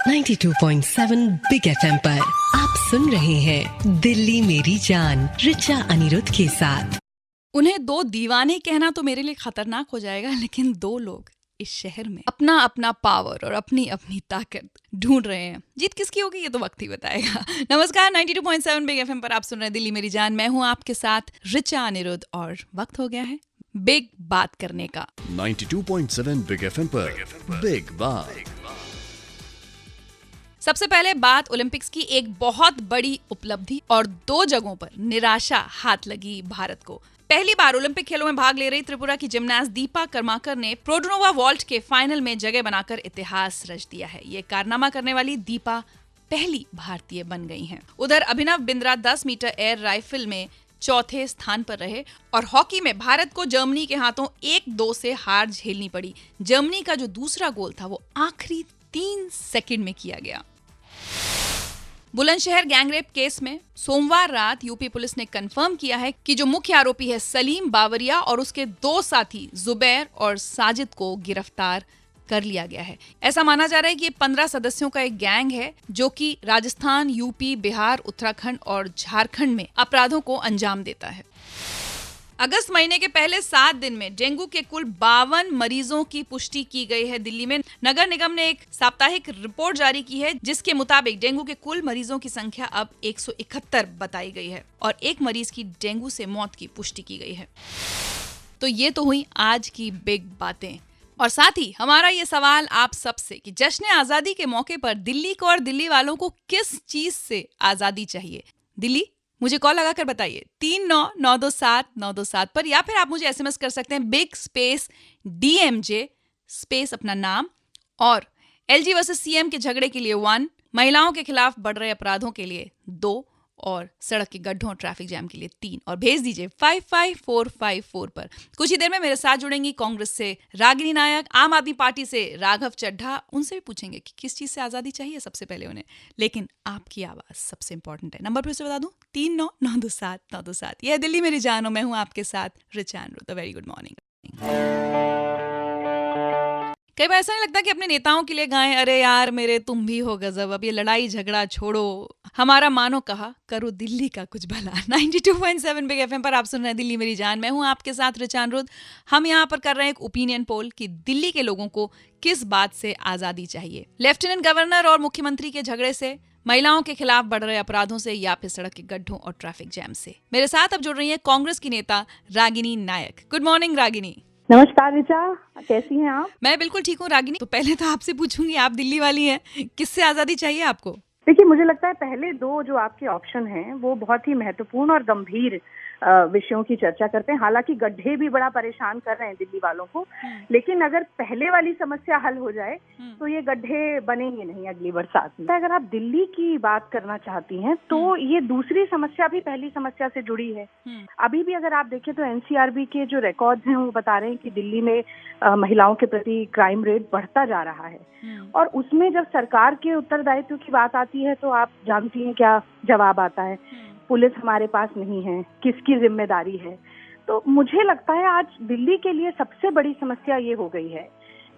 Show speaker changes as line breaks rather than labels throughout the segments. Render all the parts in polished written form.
92.7 big FM पर आप सुन रहे हैं दिल्ली मेरी जान रिचा अनिरुद्ध के साथ।
उन्हें दो दीवाने कहना तो मेरे लिए खतरनाक हो जाएगा, लेकिन दो लोग इस शहर में अपना अपना पावर और अपनी अपनी ताकत ढूंढ रहे हैं। जीत किसकी होगी ये तो वक्त ही बताएगा। नमस्कार, 92.7 बिग एफएम पर आप सुन रहे हैं दिल्ली मेरी जान। मैं हूं आपके साथ रिचा अनिरुद्ध और वक्त हो गया है बिग बात करने का।
92.7 बिग एफएम पर बिग बात।
सबसे पहले बात ओलंपिक्स की एक बहुत बड़ी उपलब्धि और दो जगहों पर निराशा हाथ लगी भारत को। पहली बार ओलंपिक खेलों में भाग ले रही त्रिपुरा की जिमनास्ट दीपा कर्माकर ने प्रोडनोवा वॉल्ट के फाइनल में जगह बनाकर इतिहास रच दिया है। ये कारनामा करने वाली दीपा पहली भारतीय बन गई हैं। उधर Abhinav Bindra 10 metre air rifle में चौथे स्थान पर रहे और हॉकी में भारत को जर्मनी के हाथों 1-2 से हार झेलनी पड़ी। जर्मनी का जो दूसरा गोल था वो आखिरी 3 सेकंड में किया गया। बुलंदशहर गैंगरेप केस में सोमवार रात यूपी पुलिस ने कंफर्म किया है कि जो मुख्य आरोपी है सलीम बावरिया और उसके दो साथी जुबैर और साजिद को गिरफ्तार कर लिया गया है। ऐसा माना जा रहा है कि ये 15 सदस्यों का एक गैंग है जो कि राजस्थान, यूपी, बिहार, उत्तराखंड और झारखंड में अपराधों को अंजाम देता है। अगस्त महीने के पहले 7 दिन में डेंगू के कुल 52 मरीजों की पुष्टि की गई है। दिल्ली में नगर निगम ने एक साप्ताहिक रिपोर्ट जारी की है जिसके मुताबिक डेंगू के कुल मरीजों की संख्या अब 171 बताई गई है और एक मरीज की डेंगू से मौत की पुष्टि की गई है। तो ये तो हुई आज की बिग बातें और साथ ही हमारा ये सवाल आप सबसे कि जश्न आजादी के मौके पर दिल्ली को और दिल्ली वालों को किस चीज से आजादी चाहिए। दिल्ली मुझे कॉल लगाकर बताइए 39927927 पर, या फिर आप मुझे एसएमएस कर सकते हैं बिग स्पेस DMJ स्पेस अपना नाम और LG वर्सेस CM के झगड़े के लिए 1, महिलाओं के खिलाफ बढ़ रहे अपराधों के लिए 2 और सड़क के गड्ढों और ट्रैफिक जैम के लिए 3 और भेज दीजिए 55454 पर। कुछ ही देर में मेरे साथ जुड़ेंगी कांग्रेस से रागिनी नायक, आम आदमी पार्टी से राघव चड्ढा। उनसे भी पूछेंगे कि किस चीज से आजादी चाहिए सबसे पहले उन्हें, लेकिन आपकी आवाज सबसे इंपॉर्टेंट है। नंबर फिर से बता दूं 39927927। यह दिल्ली मेरी जान, मैं हूं आपके साथ Richa Anirudh. Very good morning. कई बार ऐसा नहीं लगता कि अपने नेताओं के लिए गाएं, अरे यार मेरे तुम भी हो गजब, अब ये लड़ाई झगड़ा छोड़ो, हमारा मानो कहा, करो दिल्ली का कुछ भला। 92.7 बिग एफएम पर आप सुन रहे हैं दिल्ली मेरी जान। मैं हूं आपके साथ रिचा अनिरुद्ध। हम यहाँ पर कर रहे हैं एक ओपिनियन पोल कि दिल्ली के लोगों को किस बात से आजादी चाहिए, लेफ्टिनेंट गवर्नर और मुख्यमंत्री के झगड़े से, महिलाओं के खिलाफ बढ़ रहे अपराधों से, या फिर सड़क के गड्ढों और ट्रैफिक जैम से। मेरे साथ अब जुड़ रही है कांग्रेस की नेता रागिनी नायक। Good morning Ragini.
नमस्कार रिचा, कैसी हैं आप?
मैं बिल्कुल ठीक हूँ रागिनी। तो पहले तो आपसे पूछूंगी, आप दिल्ली वाली हैं, किससे आजादी चाहिए आपको?
देखिए, मुझे लगता है पहले दो जो आपके ऑप्शन हैं वो बहुत ही महत्वपूर्ण और गंभीर विषयों की चर्चा करते हैं। हालांकि गड्ढे भी बड़ा परेशान कर रहे हैं दिल्ली वालों को, लेकिन अगर पहले वाली समस्या हल हो जाए तो ये गड्ढे बनेंगे नहीं अगली बरसात में। अगर आप दिल्ली की बात करना चाहती हैं तो ये दूसरी समस्या भी पहली समस्या से जुड़ी है। अभी भी अगर आप देखें तो NCRB के जो रिकॉर्ड्स हैं वो बता रहे हैं कि दिल्ली में महिलाओं के प्रति क्राइम रेट बढ़ता जा रहा है और उसमें जब सरकार के उत्तरदायित्व की बात आती है तो आप जानती हैं क्या जवाब आता है, पुलिस हमारे पास नहीं है, किसकी जिम्मेदारी है। तो मुझे लगता है आज दिल्ली के लिए सबसे बड़ी समस्या ये हो गई है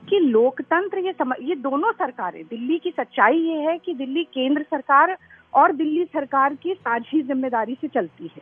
कि लोकतंत्र, ये दोनों सरकारें, दिल्ली की सच्चाई ये है कि दिल्ली केंद्र सरकार और दिल्ली सरकार की साझी जिम्मेदारी से चलती है।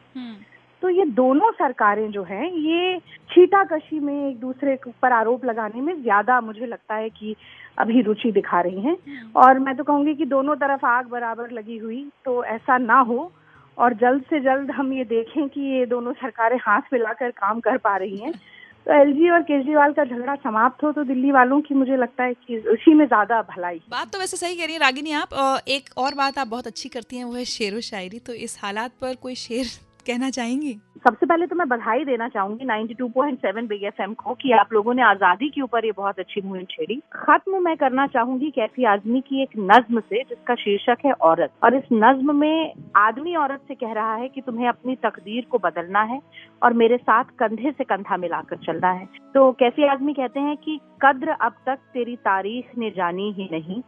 तो ये दोनों सरकारें जो हैं ये छीटाकशी में एक दूसरे के ऊपर आरोप लगाने में ज्यादा मुझे लगता है कि अभी रुचि दिखा रही हैं और मैं तो कहूँगी कि दोनों तरफ आग बराबर लगी हुई, तो ऐसा ना हो और जल्द से जल्द हम ये देखें कि ये दोनों सरकारें हाथ मिलाकर काम कर पा रही हैं। तो LG और केजरीवाल का झगड़ा समाप्त हो तो दिल्ली वालों की मुझे लगता है कि उसी में ज्यादा भलाई।
बात तो वैसे सही कह रही है रागिनी आप। एक और बात आप बहुत अच्छी करती हैं वो है शेर व शायरी। तो इस हालात पर कोई शेर कहना चाहेंगी?
सबसे पहले तो मैं बधाई देना चाहूंगी 92.7 बिग एफएम को कि आप लोगों ने आजादी के ऊपर ये बहुत अच्छी मुहिम छेड़ी। खत्म मैं करना चाहूंगी कैफी आजमी की एक नज्म से जिसका शीर्षक है औरत, और इस नज्म में आदमी औरत से कह रहा है कि तुम्हें अपनी तकदीर को बदलना है और मेरे साथ कंधे से कंधा मिलाकर चलना है। तो कैफी आजमी कहते हैं कि कद्र अब तक तेरी तारीख ने जानी ही नहीं,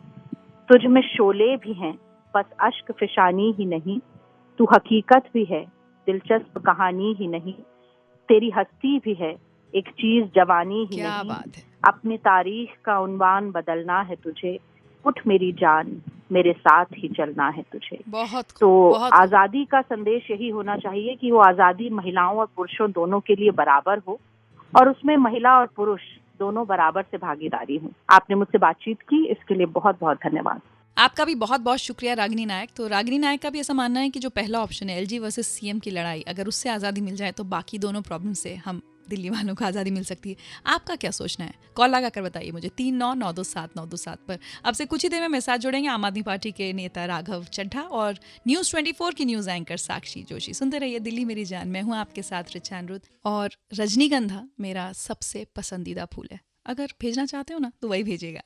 तुझ में शोले भी हैं बस अश्क फिशानी ही नहीं, तू हकीकत भी है दिलचस्प कहानी ही नहीं, तेरी हस्ती भी है एक चीज जवानी ही
क्या
नहीं,
बात है।
अपनी तारीख का उन्वान बदलना है तुझे, उठ मेरी जान, मेरे साथ ही चलना है तुझे।
बहुत खूब,
तो
बहुत खूब।
आजादी का संदेश यही होना चाहिए कि वो आजादी महिलाओं और पुरुषों दोनों के लिए बराबर हो और उसमें महिला और पुरुष दोनों बराबर से भागीदारी हो। आपने मुझसे बातचीत की, इसके लिए बहुत बहुत धन्यवाद।
आपका भी बहुत बहुत शुक्रिया रागिनी नायक। तो रागिनी नायक का भी ऐसा मानना है कि जो पहला ऑप्शन है एलजी वर्सेस सीएम की लड़ाई, अगर उससे आज़ादी मिल जाए तो बाकी दोनों प्रॉब्लम से हम दिल्ली वालों को आज़ादी मिल सकती है। आपका क्या सोचना है? कॉल लगा कर बताइए मुझे 39927927 पर। अब से कुछ ही देर में मेरे साथ जुड़ेंगे आम आदमी पार्टी के नेता राघव चड्ढा और न्यूज़ 24 की न्यूज़ एंकर साक्षी जोशी। सुनते रहिए दिल्ली मेरी जान, मैं हूँ आपके साथ रिचा अनिरुद्ध। और रजनीगंधा मेरा सबसे पसंदीदा फूल है, अगर भेजना चाहते हो ना तो वही भेजिएगा।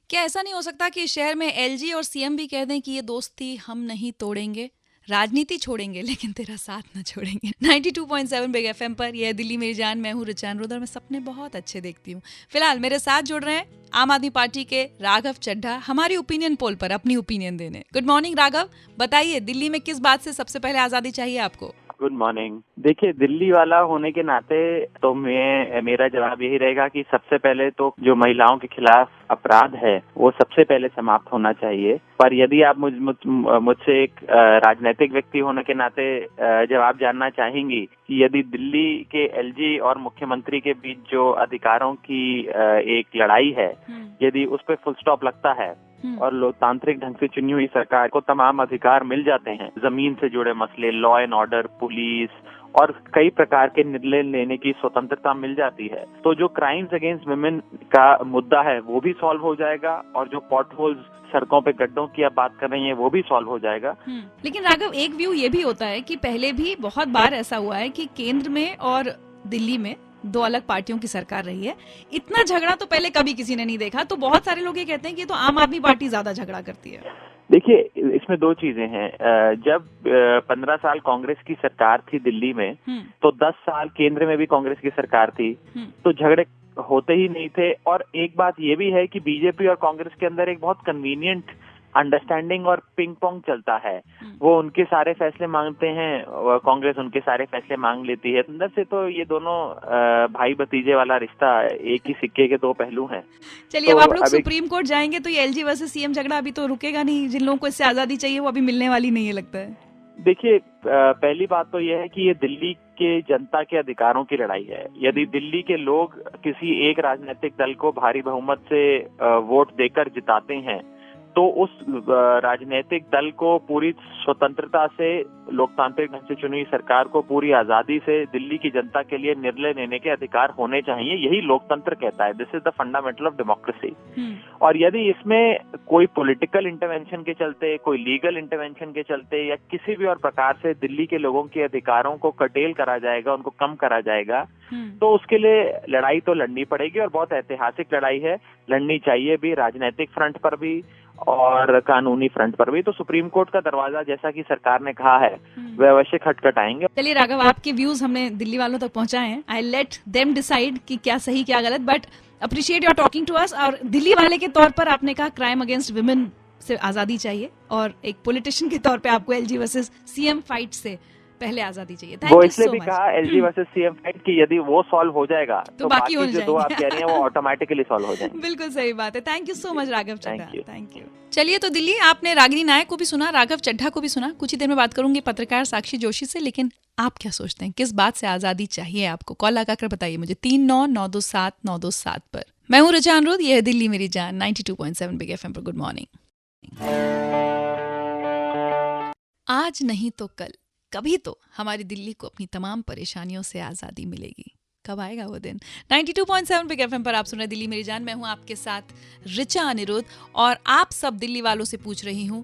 क्या ऐसा नहीं हो सकता कि शहर में एलजी और सीएम भी कह दें कि ये दोस्ती हम नहीं तोड़ेंगे, राजनीति छोड़ेंगे लेकिन तेरा साथ न छोड़ेंगे। 92.7 बिग एफएम पर यह दिल्ली मेरी जान, मैं हूँ रिचा अनिरुद्ध और मैं सपने बहुत अच्छे देखती हूँ। फिलहाल मेरे साथ जुड़ रहे हैं आम आदमी पार्टी के राघव चड्ढा हमारी ओपिनियन पोल पर अपनी ओपिनियन देने। गुड मॉर्निंग राघव, बताइए दिल्ली में किस बात से सबसे पहले आजादी चाहिए आपको?
Good morning. देखिए, दिल्ली वाला होने के नाते तो मेरा जवाब यही रहेगा कि सबसे पहले तो जो महिलाओं के खिलाफ अपराध है वो सबसे पहले समाप्त होना चाहिए। पर यदि आप मुझसे एक राजनीतिक व्यक्ति होने के नाते जवाब जानना चाहेंगी कि यदि दिल्ली के एलजी और मुख्यमंत्री के बीच जो अधिकारों की एक लड़ाई है, यदि उस पर फुल स्टॉप लगता है और लोकतांत्रिक ढंग से चुनी हुई सरकार को तमाम अधिकार मिल जाते हैं, जमीन से जुड़े मसले, लॉ एंड ऑर्डर, पुलिस और कई प्रकार के निर्णय लेने की स्वतंत्रता मिल जाती है, तो जो क्राइम्स अगेंस्ट वुमेन का मुद्दा है वो भी सॉल्व हो जाएगा और जो पॉट होल्स, सड़कों पे गड्ढों की आप बात कर रही हैं, वो भी सॉल्व हो जाएगा।
लेकिन राघव, एक व्यू ये भी होता है कि पहले भी बहुत बार ऐसा हुआ है कि केंद्र में और दिल्ली में दो अलग पार्टियों की सरकार रही है, इतना झगड़ा तो पहले कभी किसी ने नहीं देखा। तो बहुत सारे लोग ये कहते हैं कि तो आम आदमी पार्टी ज्यादा झगड़ा करती है।
देखिए, इसमें दो चीजें हैं। जब 15 साल कांग्रेस की सरकार थी दिल्ली में, तो 10 साल केंद्र में भी कांग्रेस की सरकार थी, तो झगड़े होते ही नहीं थे। और एक बात ये भी है कि बीजेपी और कांग्रेस के अंदर एक बहुत कन्वीनियंट अंडरस्टैंडिंग और पिंग पोंग चलता है। वो उनके सारे फैसले मांगते हैं, कांग्रेस उनके सारे फैसले मांग लेती है। अंदर से तो ये दोनों भाई भतीजे वाला रिश्ता एक ही सिक्के के दो पहलू हैं।
चलिए, अब आप लोग सुप्रीम कोर्ट जाएंगे तो ये एलजी वर्सेस सीएम झगड़ा अभी तो रुकेगा नहीं। जिन लोगों को इससे आजादी चाहिए वो अभी मिलने वाली नहीं है लगता है।
देखिए, पहली बात तो यह है कि ये दिल्ली के जनता के अधिकारों की लड़ाई है। यदि दिल्ली के लोग किसी एक राजनीतिक दल को भारी बहुमत से वोट देकर जिताते हैं, तो उस राजनीतिक दल को पूरी स्वतंत्रता से, लोकतांत्रिक ढंग से चुनी सरकार को पूरी आजादी से दिल्ली की जनता के लिए निर्णय लेने के अधिकार होने चाहिए। यही लोकतंत्र कहता है। This is the fundamental of democracy. और यदि इसमें कोई पॉलिटिकल इंटरवेंशन के चलते, कोई लीगल इंटरवेंशन के चलते या किसी भी और प्रकार से दिल्ली के लोगों के अधिकारों को कर्टेल करा जाएगा, उनको कम करा जाएगा, तो उसके लिए लड़ाई तो लड़नी पड़ेगी और बहुत ऐतिहासिक लड़ाई है। लड़नी चाहिए भी, राजनीतिक फ्रंट पर भी और कानूनी फ्रंट पर भी। तो सुप्रीम कोर्ट का दरवाजा, जैसा कि सरकार ने कहा है, वह अवश्य खटखटाएंगे।
चलिए राघव, आपके व्यूज हमने दिल्ली वालों तक पहुंचाए हैं। आई लेट देम डिसाइड कि क्या सही क्या गलत, but appreciate your talking to us. और दिल्ली वाले के तौर पर आपने कहा क्राइम अगेंस्ट वुमेन से आजादी चाहिए, और एक पॉलिटिशियन के तौर पे आपको एलजी वर्सेस सीएम फाइट से पहले आजादी चाहिए।
वो इसलिए भी कहा एलजी वर्सेस सीएम फाइट कि यदि वो सॉल्व हो जाएगा तो बाकी जो दो आप कह रही हैं वो ऑटोमेटिकली सॉल्व हो जाएंगे।
बिल्कुल सही बात है। Thank you so much Raghav Chadha, thank you. चलिए, तो दिल्ली आपने रागिनी नायक को भी सुना, राघव चड्ढा को भी सुना। कुछ ही देर में बात करूंगी पत्रकार साक्षी जोशी से। लेकिन आप क्या सोचते हैं, किस बात से आजादी चाहिए आपको? कॉल लगाकर बताइए मुझे 39927927 पर। मैं हूँ रिचा अनिरुद्ध, यह है दिल्ली मेरी जान 92.7 बिग एफएम पर। Good morning. आज नहीं तो कल, कभी तो हमारी दिल्ली को अपनी तमाम परेशानियों से आज़ादी मिलेगी। कब आएगा वो दिन? 92.7 बिग एफएम पर आप सुन रहे दिल्ली मेरी जान, मैं हूं आपके साथ रिचा अनिरुद्ध। और आप सब दिल्ली वालों से पूछ रही हूं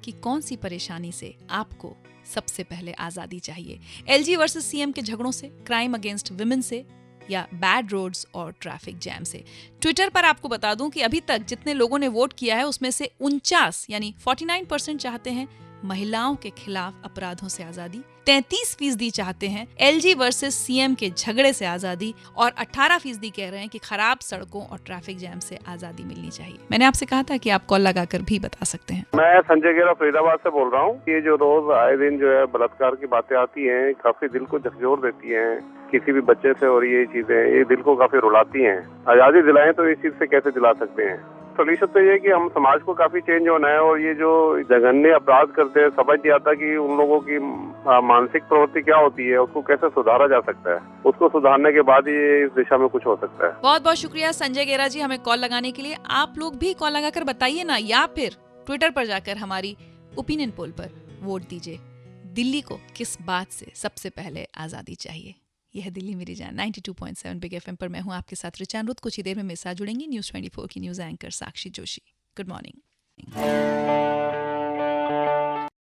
कि कौन सी परेशानी से आपको सबसे पहले आज़ादी चाहिए? एलजी वर्सेस सीएम के झगड़ों से, क्राइम अगेंस्ट विमेन से, या बैड रोड्स और ट्रैफिक जैम से? ट्विटर पर आपको बता दूं कि अभी तक जितने लोगों ने वोट किया है उसमें से 49 यानी 49% चाहते हैं महिलाओं के खिलाफ अपराधों से आजादी, 33% चाहते हैं एलजी वर्सेस सीएम के झगड़े से आजादी, और 18% कह रहे हैं कि खराब सड़कों और ट्रैफिक जैम से आजादी मिलनी चाहिए। मैंने आपसे कहा था कि आप कॉल लगाकर भी बता सकते हैं।
मैं संजय गेरा फरीदाबाद से बोल रहा हूँ। ये जो रोज आए दिन जो है बलात्कार की बातें आती हैं, काफी दिल को झकझोर देती हैं। किसी भी बच्चे से हो रही है ये चीजें, ये दिल को काफी रुलाती हैं। आजादी दिलाएं तो इस चीज से कैसे दिला सकते हैं? सोल्यूशन तो ये है कि हम समाज को काफी चेंज होना है, और ये जो जघन्य अपराध करते हैं समझ नहीं आता कि उन लोगों की मानसिक प्रवृत्ति क्या होती है, उसको कैसे सुधारा जा सकता है। उसको सुधारने के बाद ये इस दिशा में कुछ हो सकता है।
बहुत बहुत शुक्रिया संजय गेरा जी हमें कॉल लगाने के लिए। आप लोग भी कॉल लगाकर बताइए ना, या फिर ट्विटर पर जाकर हमारी ओपिनियन पोल पर वोट दीजिए। दिल्ली को किस बात से सबसे पहले आजादी चाहिए? यह है दिल्ली मेरी जान 92.7 बिग एफएम पर। मैं हूं आपके साथ रिचा अनिरुद्ध। कुछ ही देर में मेरे साथ जुड़ेंगी न्यूज़ 24 की news anchor Sakshi Joshi. Good morning.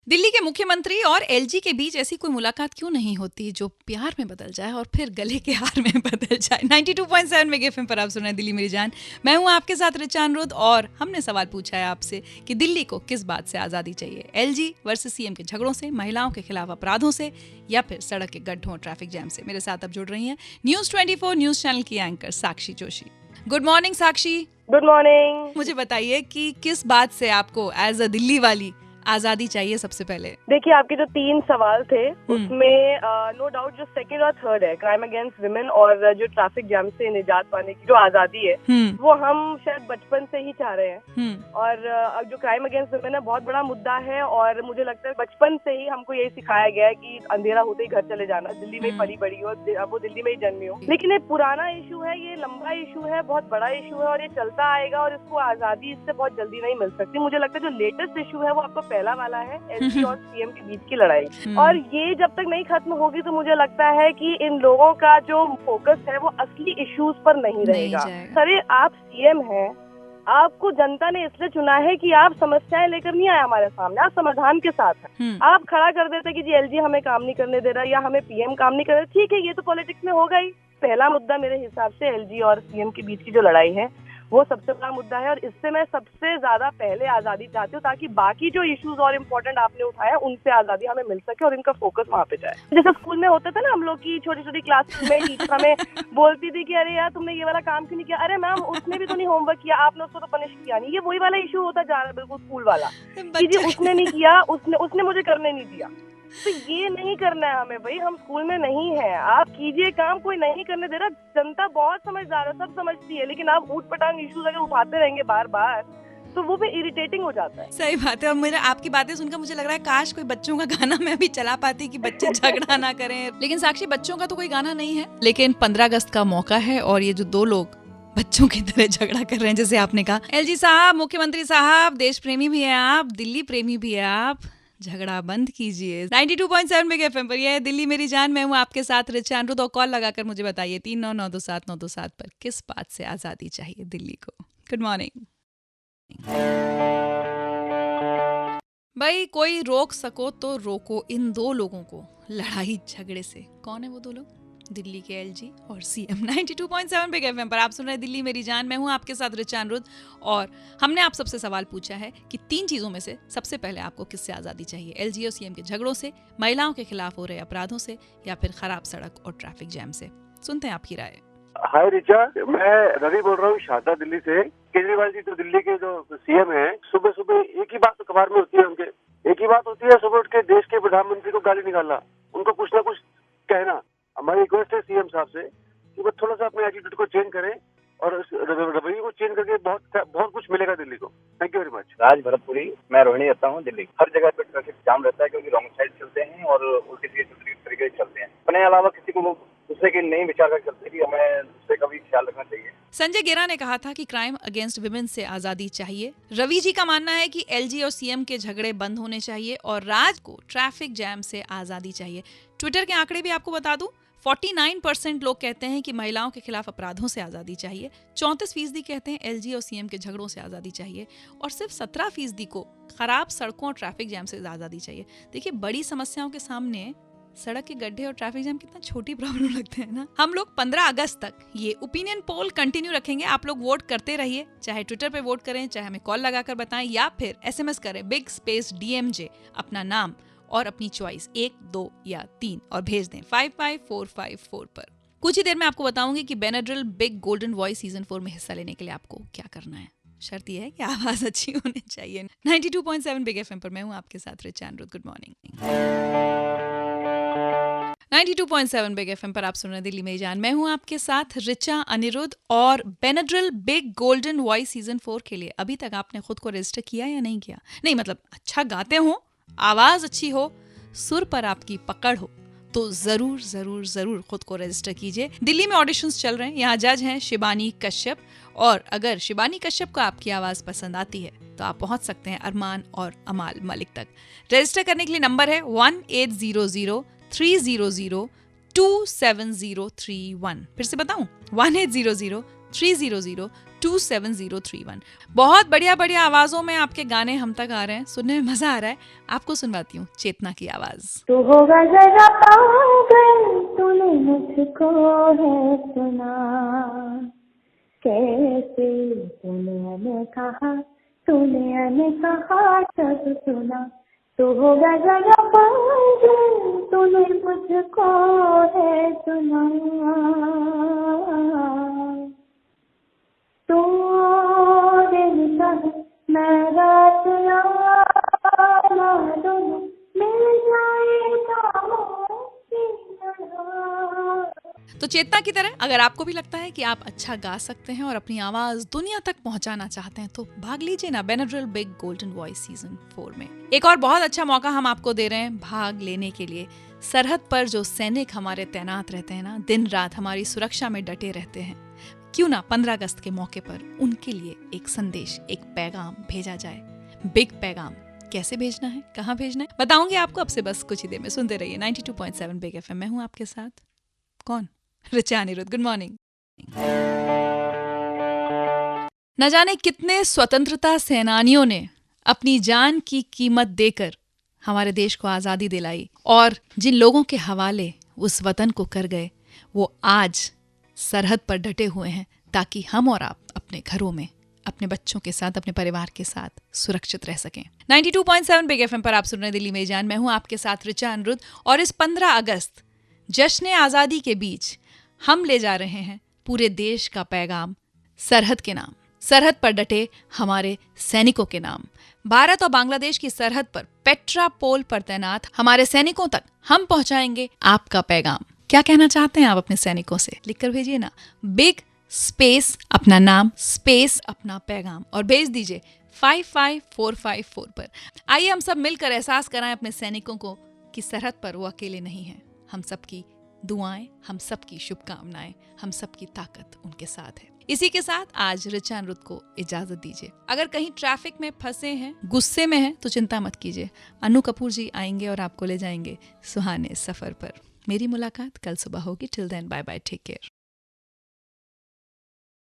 Delhi के मुख्यमंत्री और एलजी के बीच ऐसी कोई मुलाकात क्यों नहीं होती जो प्यार में बदल जाए और फिर गले के हार में बदल जाए। 92.7 बिग एफएम पर आप सुन रहे हैं दिल्ली मेरी जान। मैं हूं आपके साथ रिचा अनिरुद्ध और हमने सवाल पूछा है आपसे कि दिल्ली को किस बात से आजादी चाहिए? एलजी वर्सेस सीएम के झगड़ों से, महिलाओं के खिलाफ अपराधों से, या फिर सड़क के गड्ढों और ट्रैफिक जैम से? मेरे साथ अब जुड़ रही हैं न्यूज़ 24 न्यूज़ चैनल की anchor Sakshi Joshi. Good morning Sakshi.
Good morning.
मुझे बताइए कि किस बात से आपको एज अ दिल्ली वाली आजादी चाहिए सबसे पहले?
देखिए, आपके जो 3 सवाल थे उसमें नो डाउट जो सेकंड और थर्ड है, क्राइम अगेंस्ट विमेन और जो ट्रैफिक जैम से निजात पाने की जो आजादी है, वो हम शायद बचपन से ही चाह रहे हैं। और जो क्राइम अगेंस्ट विमेन है बहुत बड़ा मुद्दा है, और मुझे लगता है बचपन से ही हमको यही सिखाया गया है कि अंधेरा होते ही घर चले जाना। दिल्ली में पली बड़ी हो, वो दिल्ली में ही जन्मी हो, लेकिन ये पुराना इशू है, ये लंबा इशू है, बहुत बड़ा इशू है, और ये चलता आएगा, और इसको आजादी इससे बहुत जल्दी नहीं मिल सकती। मुझे लगता है जो लेटेस्ट इशू है वो आपको पहला वाला है, एलजी और सीएम के बीच की लड़ाई, और ये जब तक नहीं खत्म होगी तो मुझे लगता है कि इन लोगों का जो फोकस है वो असली इश्यूज पर नहीं रहेगा। अरे आप सीएम हैं, आपको जनता ने इसलिए चुना है कि आप समस्याएं लेकर नहीं आए हमारे सामने, आप समाधान के साथ हैं। आप खड़ा कर देते कि जी एलजी हमें काम नहीं करने दे रहा या हमें पीएम काम नहीं कर रहा, ठीक है, ये तो पॉलिटिक्स में होगा ही। पहला मुद्दा मेरे हिसाब से एलजी और सीएम के बीच की जो लड़ाई है वो सबसे बड़ा मुद्दा है, और इससे मैं सबसे ज्यादा पहले आजादी चाहती हूँ, ताकि बाकी जो इश्यूज और इम्पोर्टेंट आपने उठाया उनसे आजादी हमें मिल सके और इनका फोकस वहाँ पे जाए। जैसे स्कूल में होता था ना हम लोग की छोटी छोटी क्लास में टीचर हमें बोलती थी कि अरे यार तुमने ये वाला काम क्यों नहीं किया? अरे मैम उसने भी तो नहीं होमवर्क किया, आपने उसको तो पनिश किया नहीं। ये वही वाला इशू होता जा रहा है, बिल्कुल स्कूल वाला कि जी उसने नहीं किया, उसने मुझे करने नहीं दिया। तो ये नहीं करना है हमें भाई, हम स्कूल में नहीं है, आप कीजिए काम, कोई नहीं करने दे रहा। जनता बहुत समझदार है, सब समझती है, लेकिन आप ऊट पटांग इश्यूज अगर उठाते रहेंगे बार बार तो वो भी इरिटेटिंग हो जाता है।
सही बात है। और मेरा आपकी बातें सुनकर मुझे लग रहा है काश कोई बच्चों का गाना मैं भी चला पाती कि बच्चे झगड़ा ना करें। लेकिन साक्षी, बच्चों का तो कोई गाना नहीं है, लेकिन 15 अगस्त का मौका है और ये जो 2 लोग बच्चों की तरह झगड़ा कर रहे हैं, जैसे आपने कहा, एलजी साहब, मुख्यमंत्री साहब, देश प्रेमी भी है आप, दिल्ली प्रेमी भी है आप, झगड़ा बंद कीजिए। 92.7 बिग एफएम पर यह है दिल्ली मेरी जान। मैं हूँ आपके साथ रिचा अनिरुद्ध, और कॉल लगाकर मुझे बताइए 39927927 पर किस बात से आजादी चाहिए दिल्ली को। Good morning. भाई कोई रोक सको तो रोको इन 2 लोगों को लड़ाई झगड़े से। कौन है वो 2 लोग? दिल्ली के एलजी और सीएम। 92.7 बिग एफएम पर आप सुन रहे हैं दिल्ली मेरी जान। मैं हूं आपके साथ रिचा अनिरुद्ध, और हमने आप सबसे सवाल पूछा है कि 3 चीजों में से सबसे पहले आपको किससे आजादी चाहिए? एलजी और सीएम के झगड़ों से, महिलाओं के खिलाफ हो रहे अपराधों से, या फिर खराब सड़क और ट्रैफिक जैम से? सुनते हैं आपकी राय।
हाय रिचा, मैं रवि बोल रहा हूँ शारदा दिल्ली से। केजरीवाल जी तो दिल्ली के जो सीएम है, सुबह सुबह एक ही बात अखबार में होती है, उनके एक ही बात होती है, सुबह उठ के देश के प्रधानमंत्री को गाली निकालना, उनको कुछ ना कुछ कहना। हमारी रिक्वेस्ट है सीएम साहब से कि वो थोड़ा सा अपने एटीट्यूड को चेंज करें और रवैये को चेंज करके बहुत कुछ मिलेगा दिल्ली को। Thank you very much.
Raj Bharatpuri, मैं रोहिणी रहता हूँ दिल्ली। हर जगह पे ट्रैफिक जाम रहता है क्योंकि रॉन्ग साइड चलते हैं और उल्टी सीधे तरीके से चलते हैं। अपने अलावा किसी को दूसरे के नहीं विचार कर चलते कि हमें दूसरे का भी ख्याल रखना चाहिए।
संजय गेरा ने कहा था कि क्राइम अगेंस्ट विमेन से आजादी चाहिए। रवि जी का मानना है कि एलजी और सीएम के झगड़े बंद होने चाहिए, और राज को ट्रैफिक जैम से आजादी चाहिए। ट्विटर के आंकड़े भी आपको बता दूं, 49% लोग कहते हैं कि महिलाओं के खिलाफ अपराधों से आजादी चाहिए, 34% कहते हैं एलजी और सीएम के झगड़ों से आजादी चाहिए, और सिर्फ 17% को खराब सड़कों और ट्रैफिक जैम से आजादी चाहिए। देखिए, बड़ी समस्याओं के सामने सड़क के गड्ढे और ट्रैफिक जैम कितना छोटी प्रॉब्लम लगते हैं ना। हम लोग 15 अगस्त तक ये ओपिनियन पोल कंटिन्यू रखेंगे। आप लोग वोट करते रहिए, चाहे ट्विटर पे वोट करें, चाहे हमें कॉल लगाकर बताएं, या फिर एसएमएस करें बिग स्पेस DMJ अपना नाम और अपनी चॉइस 1, 2 या 3 और भेज दें 55454 पर। कुछ ही देर में आपको बताऊंगी कि Benadryl big golden voice season 4 में हिस्सा लेने के लिए आपको क्या करना है। शर्त यह है कि आवाज अच्छी होनी चाहिए। 92.7 बिग एफएम पर मैं हूं आपके साथ Richa Anirudh. Good morning. 92.7 big FM पर आप सुन रहे हैं दिल्ली में जान। मैं हूं आपके साथ रिचा अनिरुद्ध। और Benadryl big golden voice season 4 के लिए अभी तक आपने खुद को रजिस्टर किया या नहीं किया? नहीं मतलब अच्छा गाते हो, आवाज अच्छी हो, सुर पर आपकी पकड़ हो तो जरूर जरूर जरूर खुद को रजिस्टर कीजिए। दिल्ली में ऑडिशंस चल रहे हैं। यहाँ जज हैं शिबानी कश्यप, और अगर शिबानी कश्यप को आपकी आवाज पसंद आती है तो आप पहुंच सकते हैं अरमान और अमाल मलिक तक। रजिस्टर करने के लिए नंबर है 1800-300-27031। फिर से बताऊं, 1800-300-27031। बहुत बढ़िया बढ़िया आवाजों में आपके गाने हम तक आ रहे हैं, सुनने में मजा आ रहा है। आपको सुनवाती हूँ चेतना की आवाज।
तो होगा जरा पागल तूने मुझको है सुना, कैसे तूने कहा सब सुना। तो होगा जरा पागल तूने मुझको है सुना, तो दिन मैं रात दोनों मिल जाए
तो चेतना की तरह अगर आपको भी लगता है कि आप अच्छा गा सकते हैं और अपनी आवाज दुनिया तक पहुंचाना चाहते हैं तो भाग लीजिए ना Benadryl big golden voice season 4 में। एक और बहुत अच्छा मौका हम आपको दे रहे हैं भाग लेने के लिए। सरहद पर जो सैनिक हमारे तैनात रहते हैं ना, दिन रात हमारी सुरक्षा में डटे रहते हैं, क्यों ना 15 अगस्त के मौके पर उनके लिए एक संदेश, एक पैगाम भेजा जाए। बिग पैगाम कैसे भेजना है, कहाँ भेजना है, बताऊंगी आपको अब से बस कुछ ही देर में। सुनते रहिए 92.7 बिग एफएम। मैं हूँ आपके साथ कौन, रिचा अनिरुद्ध। Good morning. न जाने कितने स्वतंत्रता सेनानियों ने अपनी जान की कीमत देकर हमारे देश को आजादी दिलाई, और जिन लोगों के हवाले उस वतन को कर गए वो आज सरहद पर डटे हुए हैं ताकि हम और आप अपने घरों में अपने बच्चों के साथ, अपने परिवार के साथ सुरक्षित रह सकें। 92.7 बिग एफएम पर आप सुन रहे हैं दिल्ली में जान। मैं हूं आपके साथ रिचा अनिरुद्ध, और इस 15 अगस्त जश्न आजादी के बीच हम ले जा रहे हैं पूरे देश का पैगाम सरहद के नाम, सरहद पर डटे हमारे सैनिकों के नाम। भारत और बांग्लादेश की सरहद पर पेट्रा पोल पर तैनात हमारे सैनिकों तक हम पहुंचाएंगे आपका पैगाम। क्या कहना चाहते हैं आप अपने सैनिकों से? लिखकर भेजिए ना, बिग स्पेस अपना नाम स्पेस अपना पैगाम, और भेज दीजिए 55454 पर। आइए हम सब मिलकर एहसास कराएं अपने सैनिकों को कि सरहद पर वो अकेले नहीं हैं। हम सबकी दुआएं, हम सबकी शुभकामनाएं, हम सबकी ताकत उनके साथ है। इसी के साथ आज रिचा अनिरुद्ध को इजाजत दीजिए। अगर कहीं ट्रैफिक में फंसे हैं, गुस्से में हैं, तो चिंता मत कीजिए, अनु कपूर जी आएंगे और आपको ले जाएंगे सुहाने सफर पर। मेरी मुलाकात कल सुबह होगी। Till then bye bye, take care.